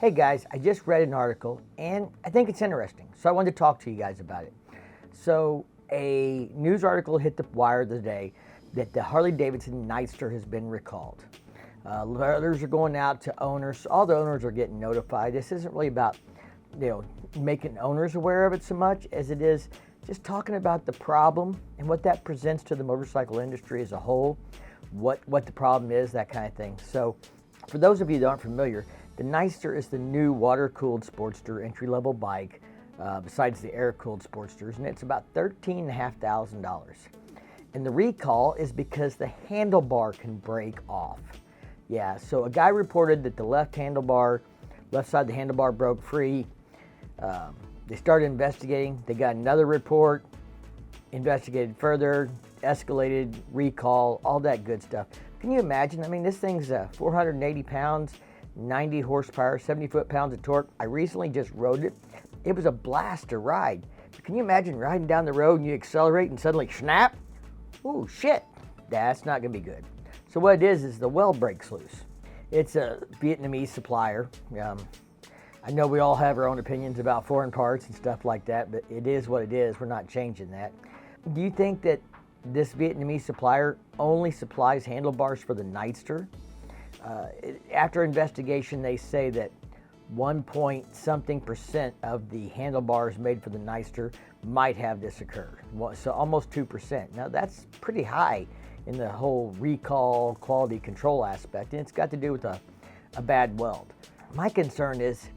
Hey guys, I just read an article and I think it's interesting, so I wanted to talk to you guys about it. So, a news article hit the wire today that the Harley Davidson Nightster has been recalled. Letters are going out to owners. All the owners are getting notified. This isn't really about, making owners aware of it so much as it is just talking about the problem and what that presents to the motorcycle industry as a whole, what the problem is, that kind of thing. So, for those of you that aren't familiar, the Nightster is the new water-cooled Sportster entry-level bike, besides the air-cooled Sportsters, and it's about $13,500. And the recall is because the handlebar can break off. Yeah, so a guy reported that the left side of the handlebar broke free. They started investigating. They got another report, investigated further, escalated, recall, all that good stuff. Can you imagine? I mean, this thing's 480 pounds, 90 horsepower, 70 foot-pounds of torque. I recently just rode it. It was a blast to ride. Can you imagine riding down the road and you accelerate and suddenly snap? Ooh, shit. That's not going to be good. So what it is the weld breaks loose. It's a Vietnamese supplier. I know we all have our own opinions about foreign parts and stuff like that, but it is what it is. We're not changing that. Do you think that this Vietnamese supplier only supplies handlebars for the Nightster? After investigation, they say that 1.something% of the handlebars made for the Nightster might have this occur. So almost 2%. Now that's pretty high in the whole recall quality control aspect, and it's got to do with a bad weld. My concern is,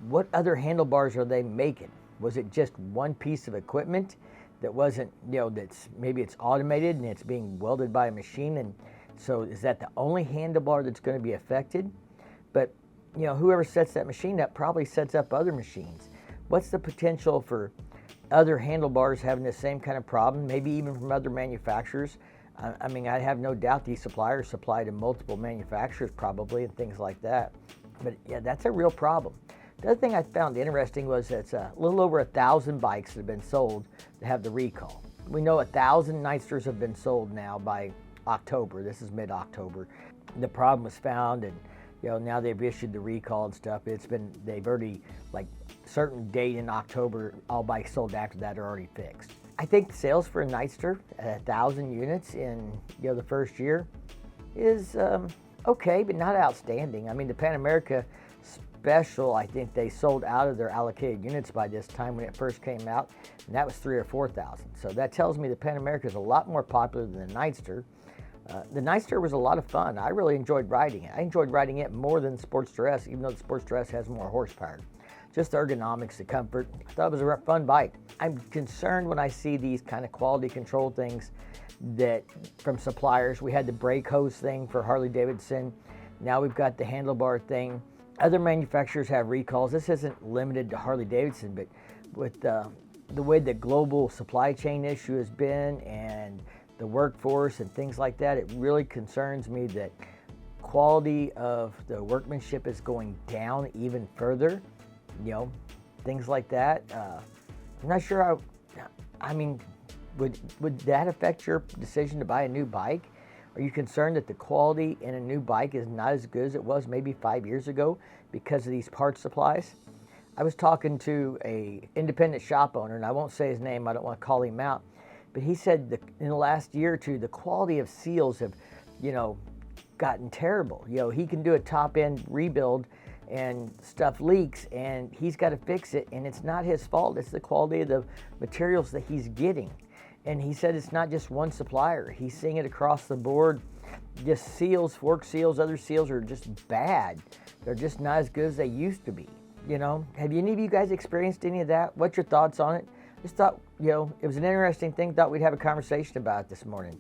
what other handlebars are they making? Was it just one piece of equipment that wasn't, maybe it's automated and it's being welded by a machine, and so is that the only handlebar that's going to be affected? But, whoever sets that machine up probably sets up other machines. What's the potential for other handlebars having the same kind of problem, maybe even from other manufacturers? I mean, I have no doubt these suppliers supply to multiple manufacturers probably and things like that. But yeah, that's a real problem. The other thing I found interesting was it's a little over 1,000 bikes that have been sold that have the recall. We know 1,000 Nightsters have been sold now by October. This is mid-October. The problem was found, and now they've issued the recall and stuff. They've already, certain date in October, all bikes sold after that are already fixed. I think the sales for a Nightster at 1,000 units in the first year is okay, but not outstanding. I mean, the Pan America Special, I think they sold out of their allocated units by this time when it first came out, and that was 3,000 or 4,000. So that tells me the Pan America is a lot more popular than the Nightster. The Nightster was a lot of fun. I really enjoyed riding it. I enjoyed riding it more than the Sportster S, even though the Sportster S has more horsepower. Just the ergonomics, the comfort. I thought it was a fun bike. I'm concerned when I see these kind of quality control things that from suppliers. We had the brake hose thing for Harley Davidson. Now we've got the handlebar thing. Other manufacturers have recalls. This isn't limited to Harley Davidson, but with the way the global supply chain issue has been and the workforce and things like that, it really concerns me that quality of the workmanship is going down even further. Things like that. I'm not sure would that affect your decision to buy a new bike? Are you concerned that the quality in a new bike is not as good as it was maybe 5 years ago because of these parts supplies? I was talking to a independent shop owner, and I won't say his name, I don't want to call him out, but he said that in the last year or two, the quality of seals have, gotten terrible. He can do a top-end rebuild and stuff leaks, and he's got to fix it, and it's not his fault. It's the quality of the materials that he's getting. And he said it's not just one supplier. He's seeing it across the board. Just seals, fork seals, other seals are just bad. They're just not as good as they used to be. Have any of you guys experienced any of that? What's your thoughts on it? Just thought, it was an interesting thing. Thought we'd have a conversation about it this morning.